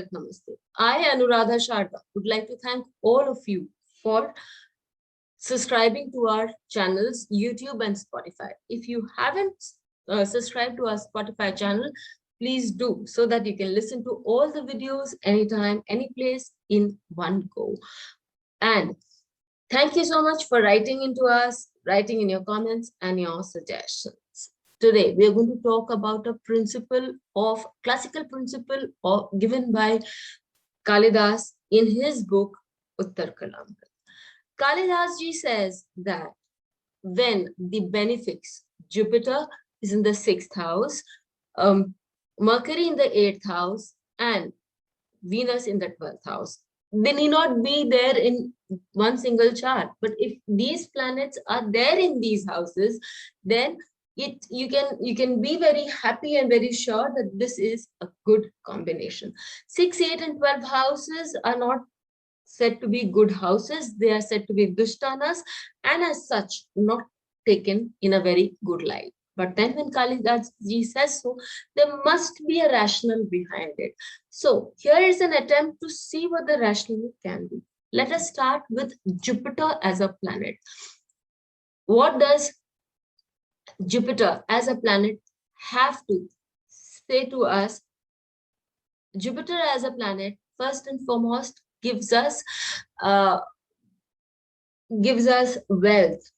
Dandavat Namaste. I, Anuradha Sharda, would like to thank all of you for subscribing to our channels, YouTube and Spotify. If you haven't subscribed to our Spotify channel, please do, so that you can listen to all the videos anytime, any place in one go. And thank you so much for writing into us, writing in your comments and your suggestions. Today, we are going to talk about a classical principle given by Kalidas in his book, Uttar Kalamkat. Kalidas ji says that when the benefics, Jupiter is in the 6th house, Mercury in the 8th house, and Venus in the 12th house, they need not be there in one single chart. But if these planets are there in these houses, then you can be very happy and very sure that this is a good combination. 6, 8, and 12 houses are not said to be good houses. They are said to be dushtanas, and as such not taken in a very good light. But then when Kalidas ji says so, there must be a rationale behind it. So here is an attempt to see what the rationale can be. Let us start with Jupiter as a planet. What does Jupiter as a planet have to say to us? Jupiter as a planet, first and foremost, gives us wealth.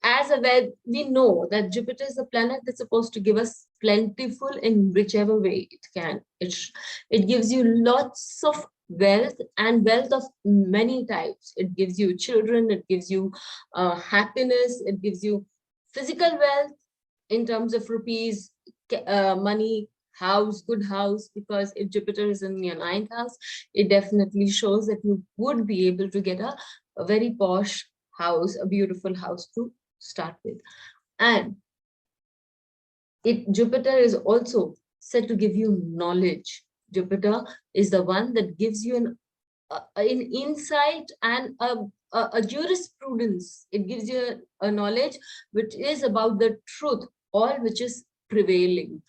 As a wealth, we know that Jupiter is a planet that's supposed to give us plentiful in whichever way it can. It gives you lots of wealth, and wealth of many types. It gives you children, it gives you happiness, it gives you physical wealth in terms of rupees, money, house, good house, because if Jupiter is in your 9th house, it definitely shows that you would be able to get a very posh house, a beautiful house to start with. And Jupiter is also said to give you knowledge. Jupiter is the one that gives you an insight and a jurisprudence. It gives you a knowledge which is about the truth, all which is prevailing.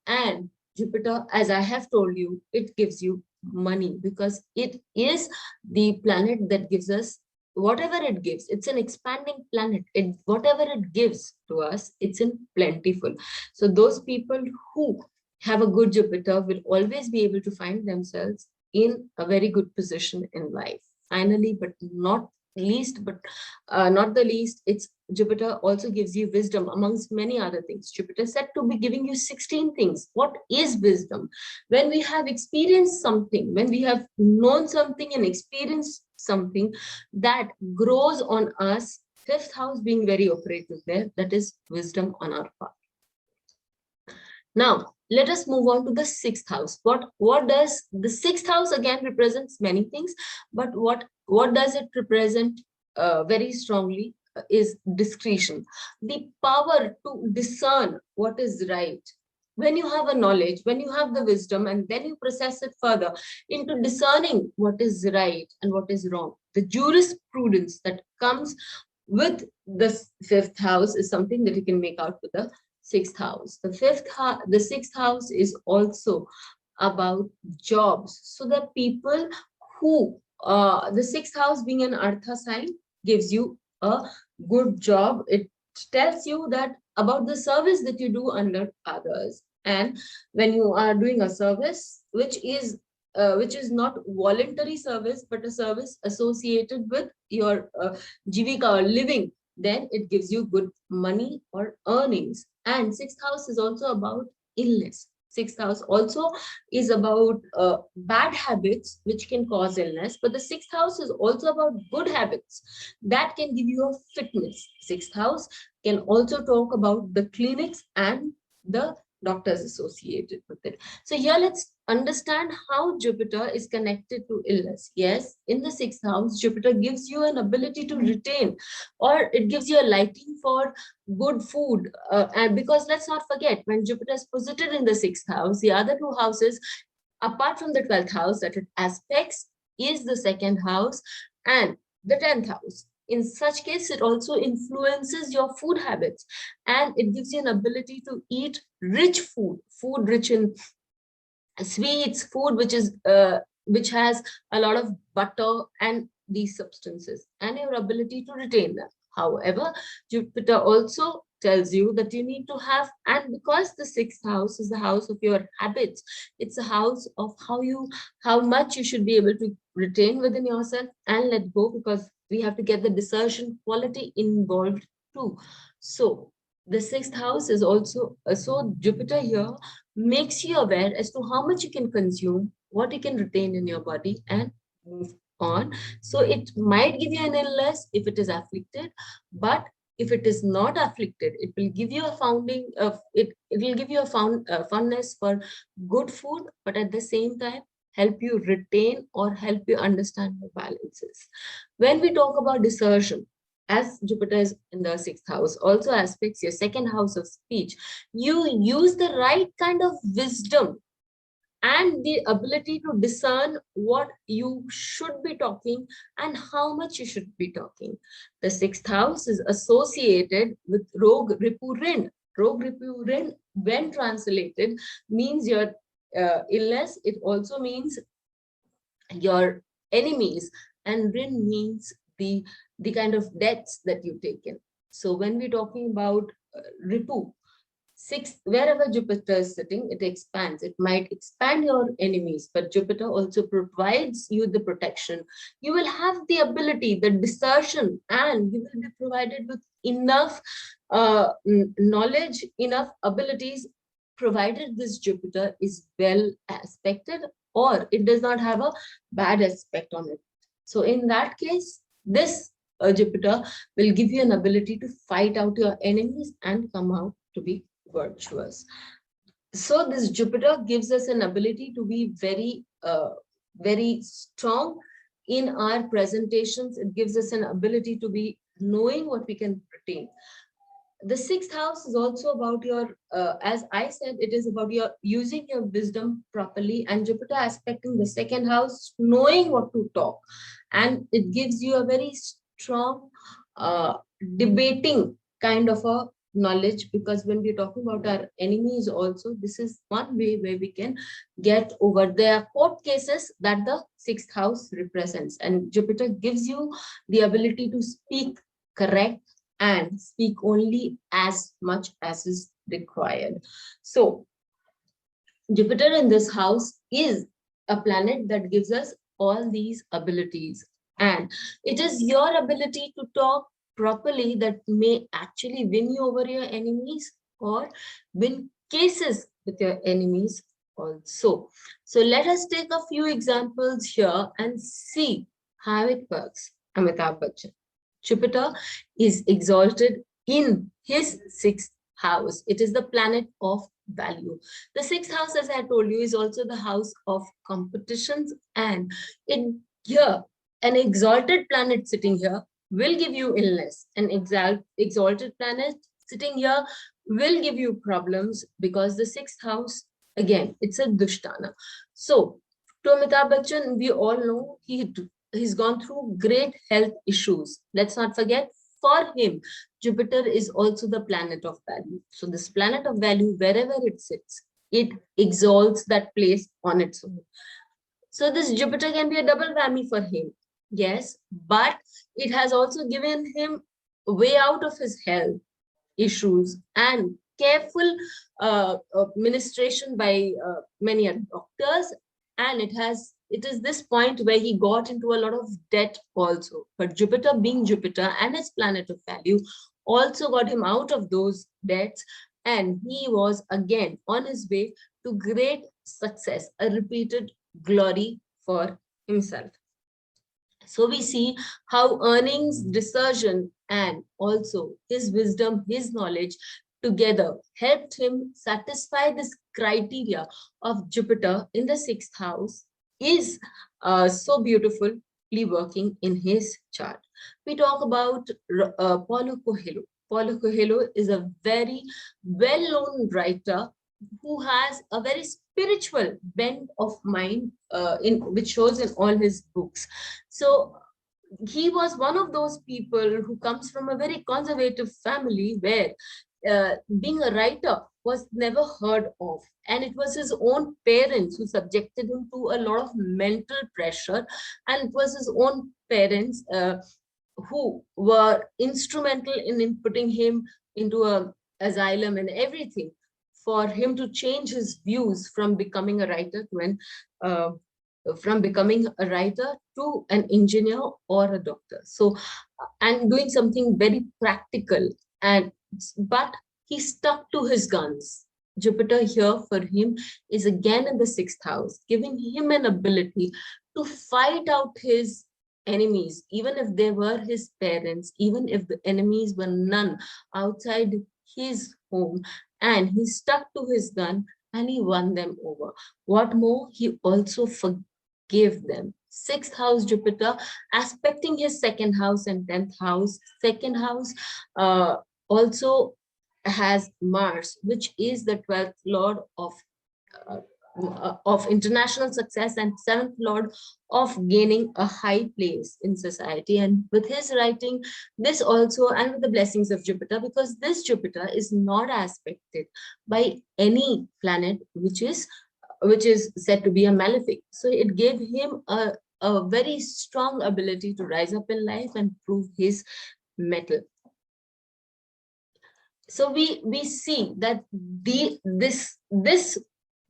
And Jupiter, as I have told you, it gives you money, because it is the planet that gives us whatever it gives. It's an expanding planet. Whatever it gives to us, it's in plentiful. So those people who have a good Jupiter will always be able to find themselves in a very good position in life. Finally, but not the least, it's Jupiter also gives you wisdom, amongst many other things. Jupiter is said to be giving you 16 things. What is wisdom? When we have experienced something, when we have known something and experienced something, that grows on us. 5th house being very operative there, that is wisdom on our part. Now, let us move on to the 6th house. What does the 6th house again represents many things, but what does it represent very strongly is discretion, the power to discern what is right. When you have a knowledge, when you have the wisdom, and then you process it further into discerning what is right and what is wrong, the jurisprudence that comes with the 5th house is something that you can make out with the 6th house. The 6th house is also about jobs. So the people who, the 6th house being an Artha sign, gives you a good job. It tells you that about the service that you do under others. And when you are doing a service, which is not voluntary service, but a service associated with your jivika or living, then it gives you good money or earnings. And 6th house is also about illness. 6th house also is about bad habits which can cause illness, but the 6th house is also about good habits that can give you a fitness. 6th house can also talk about the clinics and the doctors associated with it. So here let's understand how Jupiter is connected to illness. Yes, in the 6th house, Jupiter gives you an ability to retain, or it gives you a liking for good food. And because let's not forget, when Jupiter is posited in the 6th house, the other 2 houses, apart from the 12th house that it aspects, is the 2nd house and the 10th house. In such case, it also influences your food habits, and it gives you an ability to eat rich food rich in sweets, food which is which has a lot of butter and these substances, and your ability to retain them. However, Jupiter also tells you that you need to have, and because the sixth house is the house of your habits, it's a house of how much you should be able to retain within yourself and let go, because we have to get the discernment quality involved too. So the sixth house is also, so Jupiter here makes you aware as to how much you can consume, what you can retain in your body, and move on. So it might give you an illness if it is afflicted, but if it is not afflicted, it will give you a founding of it will give you a funness for good food, but at the same time help you retain or help you understand your balances. When we talk about discernment, as Jupiter is in the sixth house, also aspects your second house of speech, you use the right kind of wisdom and the ability to discern what you should be talking and how much you should be talking. The sixth house is associated with Rogue Ripurin. Rogue Ripurin, when translated, means your illness. It also means your enemies, and Rin means the kind of debts that you've taken. So when we're talking about Ripu, six, wherever Jupiter is sitting, it expands. It might expand your enemies, but Jupiter also provides you the protection. You will have the ability, the discernment, and you will be provided with enough knowledge, enough abilities, provided this Jupiter is well aspected or it does not have a bad aspect on it. So in that case, this Jupiter will give you an ability to fight out your enemies and come out to be virtuous. So this Jupiter gives us an ability to be very strong in our presentations. It gives us an ability to be knowing what we can retain. The sixth house is also about your, as I said, it is about your using your wisdom properly, and Jupiter aspecting the second house, knowing what to talk. And it gives you a very strong debating kind of a knowledge, because when we're talking about our enemies also, this is one way where we can get over their court cases that the sixth house represents. And Jupiter gives you the ability to speak correct and speak only as much as is required. So Jupiter in this house is a planet that gives us all these abilities, and it is your ability to talk properly that may actually win you over your enemies or win cases with your enemies also. So let us take a few examples here and see how it works. Amitabh Bachchan. Jupiter is exalted in his sixth house. It is the planet of value. The sixth house, as I told you, is also the house of competitions, and in here, an exalted planet sitting here will give you illness. An exalted planet sitting here will give you problems, because the sixth house, again, it's a Dushtana. So to Amitabh Bachchan, we all know he's gone through great health issues. Let's not forget, for him, Jupiter is also the planet of value. So this planet of value, wherever it sits, it exalts that place on its own. So this Jupiter can be a double whammy for him. Yes, but it has also given him a way out of his health issues and careful administration by many doctors. And it is this point where he got into a lot of debt also. But Jupiter, being Jupiter and his planet of value, also got him out of those debts. And he was again on his way to great success, a repeated glory for himself. So we see how earnings, discernment, and also his wisdom, his knowledge together helped him satisfy this criteria of Jupiter in the sixth house is so beautifully working in his chart. We talk about Paulo Coelho. Paulo Coelho is a very well-known writer who has a very spiritual bent of mind, which shows in all his books. So he was one of those people who comes from a very conservative family where being a writer was never heard of. And it was his own parents who subjected him to a lot of mental pressure. And it was his own parents who were instrumental in putting him into a asylum and everything, for him to change his views from becoming a writer to an engineer or a doctor. So, and doing something very practical. And but he stuck to his guns. Jupiter here for him is again in the 6th house, giving him an ability to fight out his enemies, even if they were his parents, even if the enemies were none outside his home. And he stuck to his gun and he won them over. What more, he also forgave them. 6th house Jupiter aspecting his 2nd house and 10th house. 2nd house also has Mars, which is the 12th lord of international success and 7th lord of gaining a high place in society. And with his writing, this also, and with the blessings of Jupiter, because this Jupiter is not aspected by any planet which is said to be a malefic. So it gave him a very strong ability to rise up in life and prove his mettle. So we see that this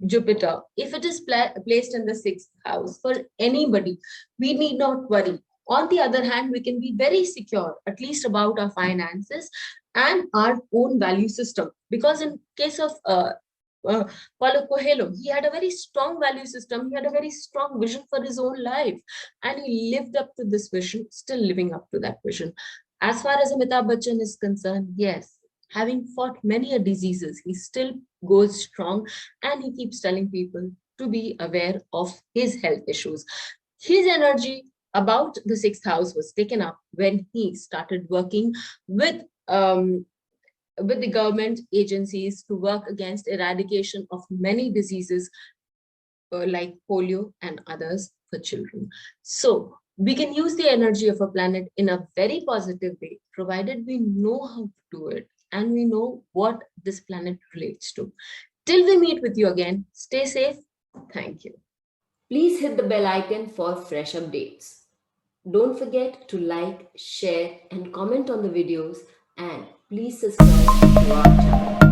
Jupiter, if it is placed in the 6th house for anybody, we need not worry. On the other hand, we can be very secure, at least about our finances and our own value system. Because in case of Paulo Coelho, he had a very strong value system. He had a very strong vision for his own life, and he lived up to this vision, still living up to that vision. As far as Amitabh Bachchan is concerned, yes, having fought many diseases, he still goes strong, and he keeps telling people to be aware of his health issues. His energy about the 6th house was taken up when he started working with the government agencies to work against eradication of many diseases like polio and others for children. So we can use the energy of a planet in a very positive way, provided we know how to do it and we know what this planet relates to. Till we meet with you again, stay safe. Thank you. Please hit the bell icon for fresh updates. Don't forget to like, share, and comment on the videos, and please subscribe to our channel.